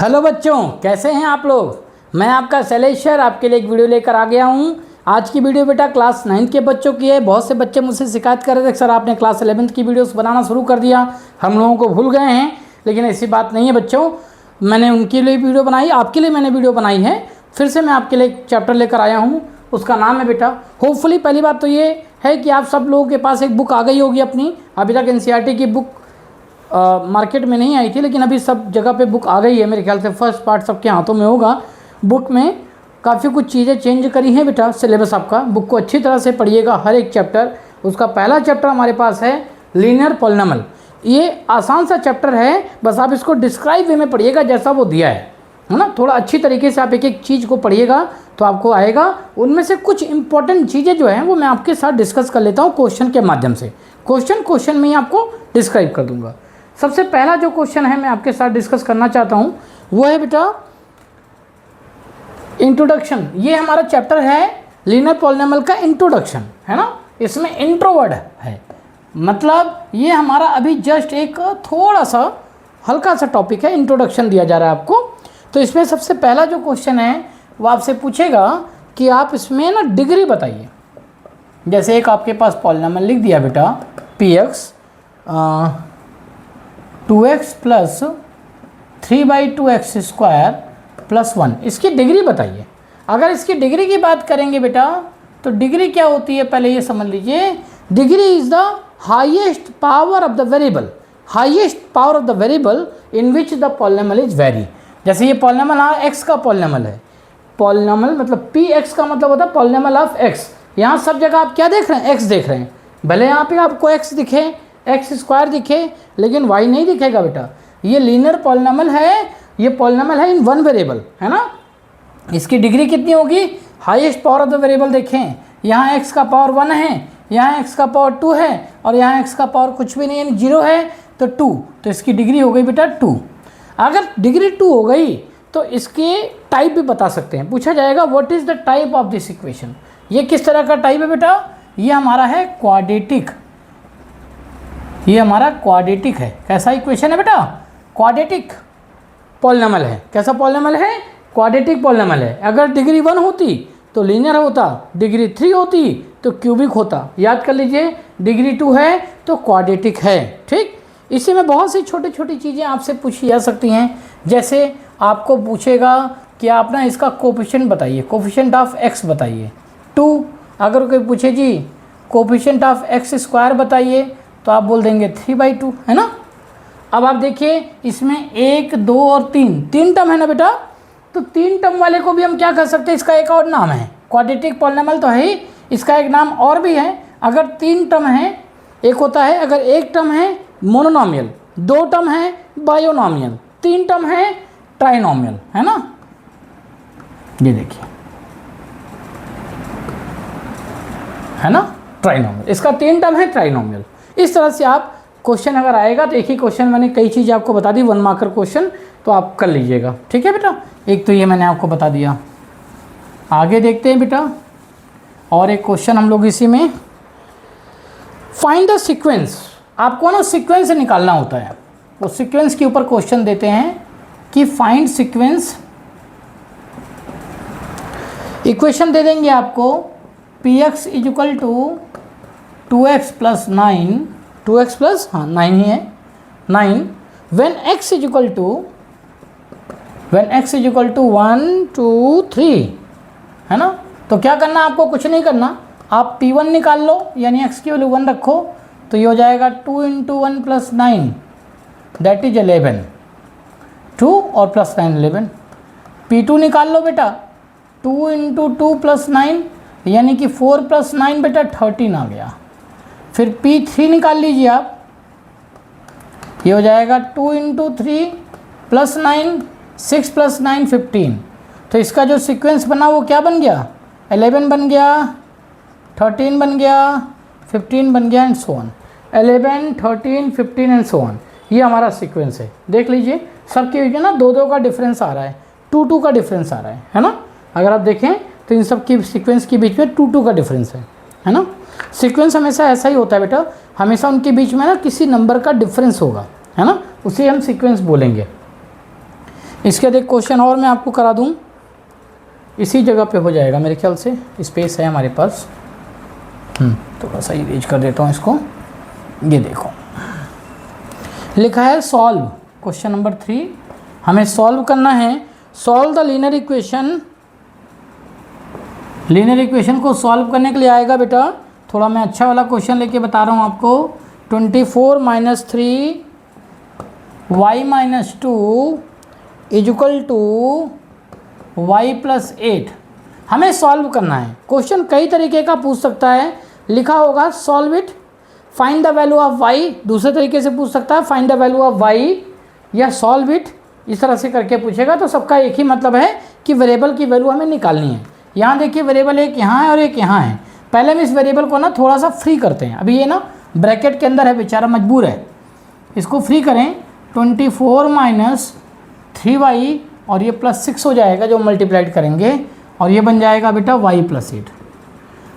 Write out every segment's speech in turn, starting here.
Hello बच्चों, कैसे हैं आप लोग। मैं आपका शैलेश सर आपके लिए एक वीडियो लेकर आ गया हूं। आज की वीडियो बेटा क्लास 9 के बच्चों की है। बहुत से बच्चे मुझसे शिकायत कर रहे थे सर आपने क्लास 11 की वीडियोस बनाना शुरू कर दिया, हम लोगों को भूल गए हैं। लेकिन ऐसी बात नहीं है बच्चों, मैंने उनके लिए वीडियो बनाई, आपके लिए मैंने वीडियो बनाई है। फिर से मैं आपके लिए एक चैप्टर लेकर आया हूँ, उसका नाम है बेटा होपफुली। पहली बात तो ये है कि आप सब लोगों के पास एक बुक आ गई होगी अपनी। अभी तक एनसीईआरटी की बुक मार्केट में नहीं आई थी, लेकिन अभी सब जगह पे बुक आ गई है। मेरे ख्याल से फर्स्ट पार्ट सबके हाथों में होगा। बुक में काफ़ी कुछ चीज़ें चेंज करी हैं बेटा। सिलेबस आपका, बुक को अच्छी तरह से पढ़िएगा हर एक चैप्टर। उसका पहला चैप्टर हमारे पास है लीनियर पॉलिनॉमियल। ये आसान सा चैप्टर है, बस आप इसको डिस्क्राइब वे में पढ़िएगा जैसा वो दिया है ना। थोड़ा अच्छी तरीके से आप एक एक चीज़ को पढ़िएगा तो आपको आएगा। उनमें से कुछ इंपॉर्टेंट चीज़ें जो हैं वो मैं आपके साथ डिस्कस कर लेता हूँ क्वेश्चन के माध्यम से। क्वेश्चन में ही आपको डिस्क्राइब कर दूंगा। सबसे पहला जो क्वेश्चन है मैं आपके साथ डिस्कस करना चाहता हूं वो है बेटा इंट्रोडक्शन। ये हमारा चैप्टर है लीनियर पॉलिनॉमियल का इंट्रोडक्शन, है ना। इसमें इंट्रो वर्ड है, मतलब ये हमारा अभी जस्ट एक थोड़ा सा हल्का सा टॉपिक है, इंट्रोडक्शन दिया जा रहा है आपको। तो इसमें सबसे पहला जो क्वेश्चन है वो आपसे पूछेगा कि आप इसमें ना डिग्री बताइए। जैसे एक आपके पास पॉलिनॉमियल लिख दिया बेटा px 2x plus 3/2x square plus 1, इसकी डिग्री बताइए। अगर इसकी डिग्री की बात करेंगे बेटा तो डिग्री क्या होती है पहले ये समझ लीजिए। Degree is the highest power of the variable, highest power of the variable in which the polynomial is very. जैसे ये पॉलिनॉमियल x का पॉलिनॉमियल है, पॉलिनॉमियल मतलब px का मतलब होता है पॉलिनॉमियल ऑफ x। यहाँ सब जगह आप क्या देख रहे हैं, x देख रहे हैं। भले यहाँ पे आपको x दिखे, एक्स स्क्वायर दिखे, लेकिन y नहीं दिखेगा बेटा। ये लीनियर पॉलिनॉमियल है, ये पॉलिनॉमियल है इन वन वेरिएबल, है ना। इसकी डिग्री कितनी होगी, highest power of the variable. देखें यहाँ x का पावर 1 है, यहाँ x का पावर 2 है और यहाँ x का पावर कुछ भी नहीं है, 0 है तो 2, तो इसकी डिग्री हो गई बेटा 2। अगर डिग्री 2 हो गई तो इसके टाइप भी बता सकते हैं। पूछा जाएगा what is the type of this equation. ये किस तरह का टाइप है बेटा, ये हमारा है क्वाड्रेटिक। ये हमारा क्वाड्रेटिक है। कैसा इक्वेशन है बेटा, क्वाड्रेटिक पॉलिनॉमियल है। कैसा पॉलिनॉमियल है, क्वाड्रेटिक पॉलिनॉमियल है। अगर डिग्री 1 होती तो लीनियर होता, डिग्री 3 होती तो क्यूबिक होता। याद कर लीजिए, डिग्री 2 है तो क्वाड्रेटिक है। ठीक, इसी में बहुत सी छोटी छोटी चीज़ें आपसे पूछी जा सकती हैं। जैसे आपको पूछेगा कि आप ना इसका कोफिशिएंट बताइए, कोफिशिएंट ऑफ एक्स बताइए 2। अगर कोई पूछे जी कोफिशिएंट ऑफ एक्स स्क्वायर बताइए तो आप बोल देंगे 3/2, है ना। अब आप देखिए इसमें 1, 2 और 3 टर्म है ना बेटा। तो 3 टर्म वाले को भी हम क्या कर सकते हैं, इसका एक और नाम है, क्वाड्रेटिक पॉलिनॉमियल तो है ही, इसका एक नाम और भी है। अगर 3 टर्म है, एक होता है अगर 1 टर्म है मोनोनॉमियल, 2 टर्म है बायोनॉमियल, 3 टर्म है ट्राइनॉमियल, है ना। ये देखिए, है ना, ट्राइनॉमियल, इसका 3 टर्म है ट्राइनॉमियल। इस तरह से आप क्वेश्चन अगर आएगा तो एक ही क्वेश्चन मैंने कई चीज़ें आपको बता दी, 1 मार्कर क्वेश्चन, तो आप कर लीजिएगा। ठीक है बेटा, एक तो ये मैंने आपको बता दिया। आगे देखते हैं बेटा, और एक क्वेश्चन हम लोग इसी में, फाइंड द सीक्वेंस। आपको ना सीक्वेंस निकालना होता है, वो सीक्वेंस के ऊपर क्वेश्चन देते हैं कि फाइंड सीक्वेंस। इक्वेशन दे देंगे आपको px equal to 2x plus 9, 2x plus 9 ही है 9, when x इक्वल टू 1, 2, 3, है ना। तो क्या करना, आपको कुछ नहीं करना, आप p1 निकाल लो, यानी x की वैल्यू 1 रखो, तो ये हो जाएगा 2 × 1 + 9 दैट इज 11, 2 और प्लस 9 11। p2 निकाल लो बेटा, 2 × 2 + 9 यानी कि 4 + 9 बेटा 13 आ गया। फिर p3 निकाल लीजिए आप, ये हो जाएगा 2 × 3 + 9, 6 + 9 15। तो इसका जो सीक्वेंस बना वो क्या बन गया, 11 बन गया, 13 बन गया, 15 बन गया and so on. 11, 13, 15 and so on, ये हमारा सीक्वेंस है। देख लीजिए सबके बीच में ना 2 का डिफरेंस आ रहा है, 2 का डिफरेंस आ रहा है ना। अगर आप देखें तो इन सब की सीक्वेंस के बीच में 2 का डिफरेंस है ना। सीक्वेंस हमेशा ऐसा ही होता है बेटा, हमेशा उनके बीच में ना किसी नंबर का डिफरेंस होगा, है ना, उसे हम सीक्वेंस बोलेंगे। इसके बाद एक क्वेश्चन और मैं आपको करा दूं, इसी जगह पे हो जाएगा मेरे ख्याल से, स्पेस है हमारे पास। थोड़ा सा इरेज कर देता हूँ इसको। ये देखो लिखा है सॉल्व, क्वेश्चन नंबर 3 हमें सॉल्व करना है। Solve the linear equation. Linear equation को सॉल्व करने के लिए आएगा बेटा, थोड़ा मैं अच्छा वाला क्वेश्चन लेके बता रहा हूँ आपको। 24 - 3 y - 2 = y + 8 हमें सॉल्व करना है। क्वेश्चन कई तरीके का पूछ सकता है, लिखा होगा solve it, find the value of y, दूसरे तरीके से पूछ सकता है find the value of y या सॉल्व इट, इस तरह से करके पूछेगा। तो सबका एक ही मतलब है कि वेरिएबल की वैल्यू हमें निकालनी है। यहाँ देखिए वेरिएबल एक यहाँ है और एक यहाँ है। पहले हम इस वेरिएबल को ना थोड़ा सा फ्री करते हैं। अभी ये ना ब्रैकेट के अंदर है, बेचारा मजबूर है, इसको फ्री करें। 24 - 3y और ये +6 हो जाएगा जो मल्टीप्लाइड करेंगे, और ये बन जाएगा बेटा y + 8।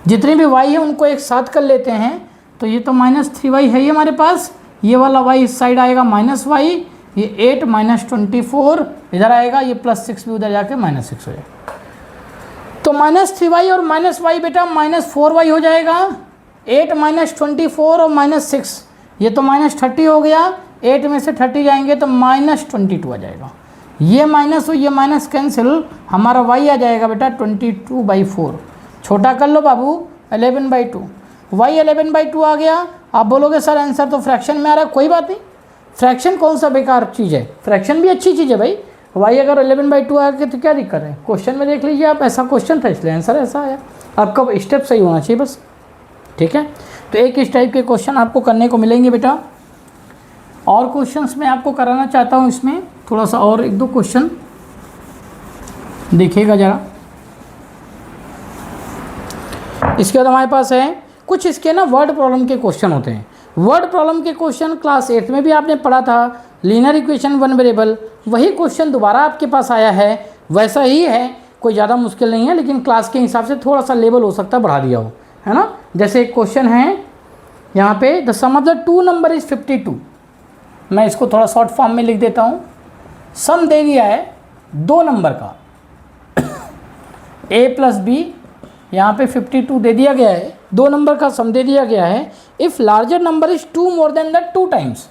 जितने भी y है उनको एक साथ कर लेते हैं। तो ये तो -3y है ये हमारे पास, ये वाला y इस साइड आएगा -y, ये 8 - 24 इधर आएगा, ये +6 भी उधर जाके -6 हो जाएगा। तो -3y और -y बेटा -4y हो जाएगा। 8 - 24 और -6, ये तो -30 हो गया। 8 में से 30 जाएंगे तो -22 आ जाएगा। ये माइनस और ये माइनस कैंसिल, हमारा y आ जाएगा बेटा 22/4। छोटा कर लो बाबू 11/2, y 11/2 आ गया। आप बोलोगे सर आंसर तो फ्रैक्शन में आ रहा है, कोई बात नहीं, फ्रैक्शन कौन सा बेकार चीज़ है, फ्रैक्शन भी अच्छी चीज़ है भाई। y अगर 11/2 आ गया तो क्या दिक्कत है, क्वेश्चन में देख लीजिए आप, ऐसा क्वेश्चन था इसलिए आंसर ऐसा आया। आपका स्टेप सही होना चाहिए बस, ठीक है। तो एक इस टाइप के क्वेश्चन आपको करने को मिलेंगे बेटा। और क्वेश्चंस मैं आपको कराना चाहता हूँ इसमें, थोड़ा सा और 1-2 क्वेश्चन देखिएगा ज़रा। इसके बाद हमारे पास है कुछ इसके ना वर्ड प्रॉब्लम के क्वेश्चन होते हैं। वर्ड प्रॉब्लम के क्वेश्चन क्लास 8 में भी आपने पढ़ा था, लीनियर इक्वेशन 1 वेरिएबल, वही क्वेश्चन दोबारा आपके पास आया है, वैसा ही है, कोई ज़्यादा मुश्किल नहीं है, लेकिन क्लास के हिसाब से थोड़ा सा लेवल हो सकता है बढ़ा दिया हो, है ना। जैसे एक क्वेश्चन है यहाँ पे, the sum of the 2 number is 52। मैं इसको थोड़ा शॉर्ट फॉर्म में लिख देता हूँ। सम दे दिया है 2 नंबर का a + b, यहाँ पे 52 दे दिया गया है, 2 नंबर का सम दे दिया गया है। If larger number is 2 more than the 2 times,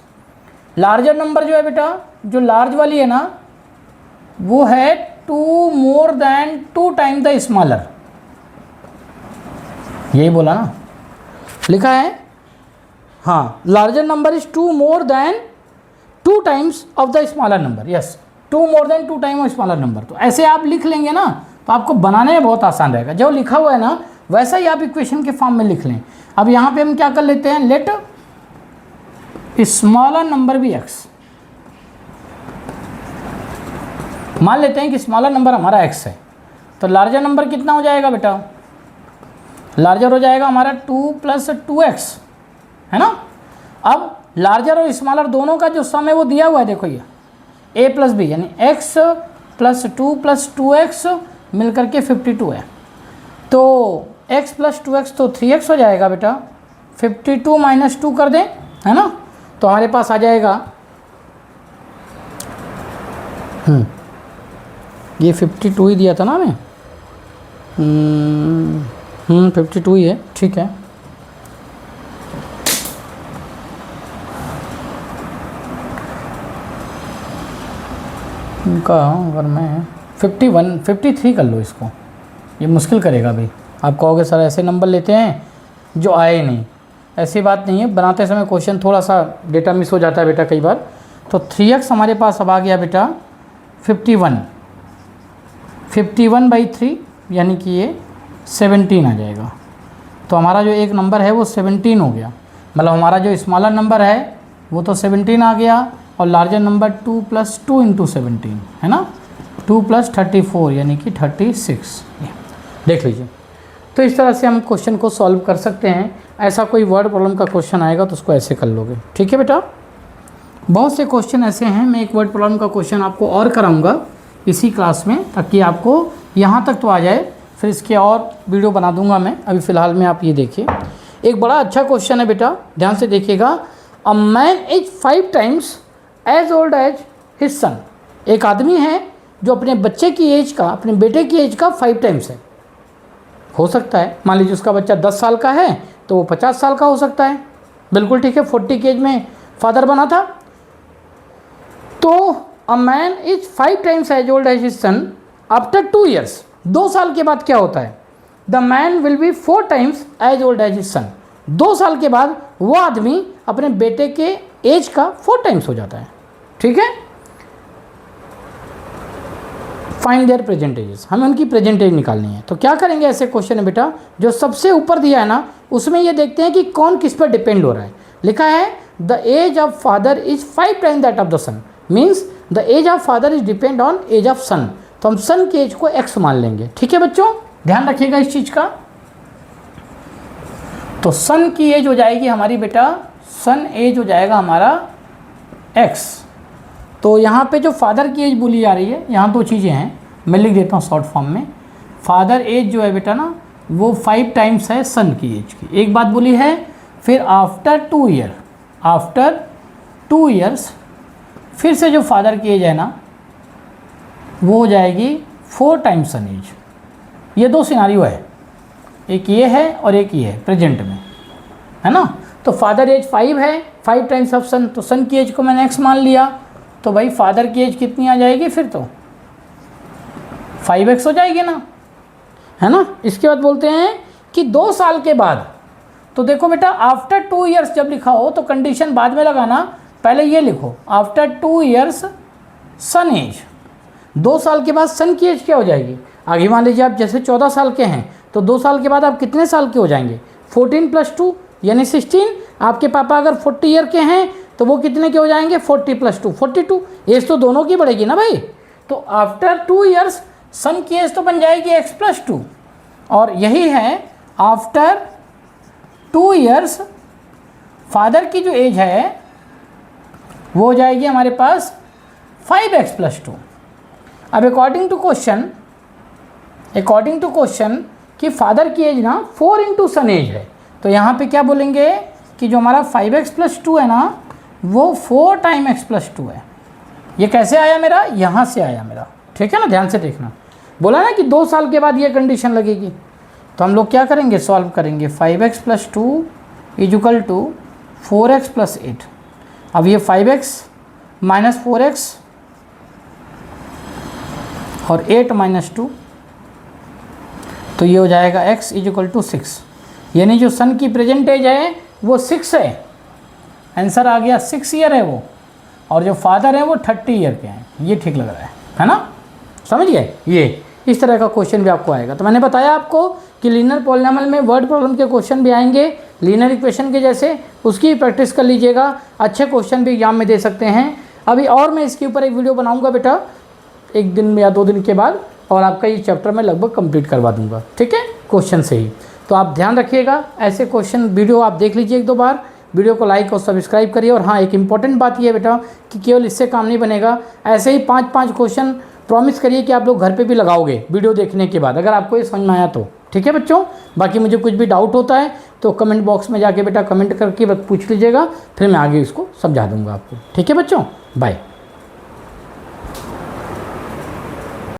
larger number जो है बेटा, जो लार्ज वाली है ना, वो है 2 more than 2 time the smaller, यही बोला ना, लिखा है। हाँ, larger number is 2 more than 2 times of the smaller number, yes, 2 more than 2 time of smaller number. तो ऐसे आप लिख लेंगे ना तो आपको बनाने में बहुत आसान रहेगा। जो लिखा हुआ है ना वैसा ही आप इक्वेशन के फॉर्म में लिख लें। अब यहाँ पे हम क्या कर लेते हैं, लेट स्मॉलर नंबर भी x, मान लेते हैं कि स्मॉलर नंबर हमारा x है, तो लार्जर नंबर कितना हो जाएगा बेटा, लार्जर हो जाएगा हमारा 2 + 2x, है ना। अब लार्जर और स्मॉलर दोनों का जो सम है वो दिया हुआ है, देखो ये a + b यानी x + 2 + 2x मिलकर के 52 है। तो x + 2x तो 3x हो जाएगा बेटा, 52 - 2 कर दें, है ना, तो हमारे पास आ जाएगा ये 52 ही दिया था ना हमें, 52 ही है, ठीक है। इनका अगर मैं 53 कर लो इसको, ये मुश्किल करेगा भाई। आप कहोगे सर ऐसे नंबर लेते हैं जो आए नहीं, ऐसी बात नहीं है, बनाते समय क्वेश्चन थोड़ा सा डेटा मिस हो जाता है बेटा कई बार। तो 3x हमारे पास अब आ गया बेटा 51/3 यानी कि ये 17 आ जाएगा। तो हमारा जो एक नंबर है वो 17 हो गया, मतलब हमारा जो स्मॉलर नंबर है वो तो 17 आ गया, और लार्जर नंबर 2 + 2 × 17 है ना, 2 + 34 यानी कि 36, देख लीजिए। तो इस तरह से हम क्वेश्चन को सॉल्व कर सकते हैं। ऐसा कोई वर्ड प्रॉब्लम का क्वेश्चन आएगा तो उसको ऐसे कर लोगे, ठीक है बेटा। बहुत से क्वेश्चन ऐसे हैं, मैं एक वर्ड प्रॉब्लम का क्वेश्चन आपको और कराऊंगा इसी क्लास में, ताकि आपको यहाँ तक तो आ जाए, फिर इसके और वीडियो बना दूंगा मैं। अभी फ़िलहाल में आप ये देखिए, एक बड़ा अच्छा क्वेश्चन है बेटा, ध्यान से देखिएगा। A man is 5 times as old as his son, एक आदमी है जो अपने बच्चे की एज का, अपने बेटे की एज का 5 टाइम्स है। हो सकता है मान लीजिए उसका बच्चा 10 साल का है तो वो 50 साल का हो सकता है। बिल्कुल ठीक है, 40 की एज में फादर बना था। तो a man is 5 times as old as his son after 2 years. 2 साल के बाद क्या होता है? The man will be 4 times as old as his son. 2 साल के बाद वो आदमी अपने बेटे के एज का 4 टाइम्स हो जाता है। ठीक है, फाइंड देयर प्रेजेंट एजेस, हमें उनकी प्रेजेंट एज निकालनी है। तो क्या करेंगे ऐसे क्वेश्चन है बेटा, जो सबसे ऊपर दिया है ना उसमें ये देखते हैं कि कौन किस पर डिपेंड हो रहा है। लिखा है the age of father is 5 times that of the son, means the age of father is depend on age of son. तो हम सन की एज को x मान लेंगे। ठीक है बच्चों, ध्यान रखिएगा इस चीज का। तो सन की एज हो जाएगी हमारी बेटा, सन एज हो जाएगा हमारा x। तो यहाँ पे जो फादर की एज बोली जा रही है, यहाँ 2 चीज़ें हैं, मैं लिख देता हूँ शॉर्ट फॉर्म में। फादर एज जो है बेटा ना वो 5 टाइम्स है सन की एज की, एक बात बोली है। फिर आफ्टर 2 ईयर, आफ्टर 2 ईयर्स फिर से जो फादर की एज है ना वो हो जाएगी 4 टाइम्स सन एज। ये 2 सिनारियो है, एक ये है और एक ये है प्रेजेंट में, है ना। तो फादर एज 5 है, 5 टाइम्स ऑफ सन, तो सन की एज को मैंने x मान लिया। तो भाई फादर की एज कितनी आ जाएगी फिर? तो 5x हो जाएगी ना, है ना। इसके बाद बोलते हैं कि 2 साल के बाद। तो देखो बेटा आफ्टर 2 ईयर्स जब लिखा हो तो कंडीशन बाद में लगाना, पहले ये लिखो आफ्टर 2 ईयर्स सन एज। 2 साल के बाद सन की एज क्या हो जाएगी? आगे मान लीजिए आप जैसे 14 साल के हैं तो 2 साल के बाद आप कितने साल के हो जाएंगे? 14 + 2 यानी 16। आपके पापा अगर 40 ईयर के हैं तो वो कितने के हो जाएंगे? 40 + 2 42। एज तो दोनों की बढ़ेगी ना भाई। तो आफ्टर 2 ईयर्स सन की एज तो बन जाएगी x + 2, और यही है आफ्टर 2 ईयर्स फादर की जो एज है वो हो जाएगी हमारे पास 5x + 2। अब अकॉर्डिंग टू क्वेश्चन कि फादर की एज ना 4 × सन एज है, तो यहाँ पे क्या बोलेंगे कि जो हमारा 5x + 2 है ना वो 4 टाइम x + 2 है। ये कैसे आया मेरा? यहाँ से आया मेरा। ठीक है ना, ध्यान से देखना। बोला ना कि 2 साल के बाद ये कंडीशन लगेगी। तो हम लोग क्या करेंगे, सॉल्व करेंगे। 5x + 2 = 4x + 8। अब ये 5x - 4x और 8 - 2, तो ये हो जाएगा x = 6। यानी जो सन की प्रेजेंट एज है वो 6 है। आंसर आ गया, 6 ईयर है वो, और जो फादर है वो 30 ईयर के हैं। ये ठीक लग रहा है ना, समझ गए। ये इस तरह का क्वेश्चन भी आपको आएगा। तो मैंने बताया आपको कि लीनियर पॉलिनॉमियल में वर्ड प्रॉब्लम के क्वेश्चन भी आएंगे लीनियर इक्वेशन के जैसे, उसकी प्रैक्टिस कर लीजिएगा। अच्छे क्वेश्चन भी एग्जाम में दे सकते हैं। अभी और मैं इसके ऊपर एक वीडियो बनाऊंगा बेटा 1 दिन या 2 दिन के बाद, और आपका ये चैप्टर मैं लगभग कंप्लीट करवा दूंगा। ठीक है, क्वेश्चन से ही। तो आप ध्यान रखिएगा, ऐसे क्वेश्चन वीडियो आप देख लीजिए 1-2 बार। वीडियो को लाइक और सब्सक्राइब करिए। और हाँ, एक इम्पॉर्टेंट बात ये है बेटा कि केवल इससे काम नहीं बनेगा, ऐसे ही 5-5 क्वेश्चन प्रॉमिस करिए कि आप लोग घर पे भी लगाओगे वीडियो देखने के बाद, अगर आपको ये समझ में आया तो। ठीक है बच्चों, बाकी मुझे कुछ भी डाउट होता है तो कमेंट बॉक्स में जाके बेटा कमेंट करके पूछ लीजिएगा, फिर मैं आगे इसको समझा दूंगा आपको। ठीक है बच्चों, बाय।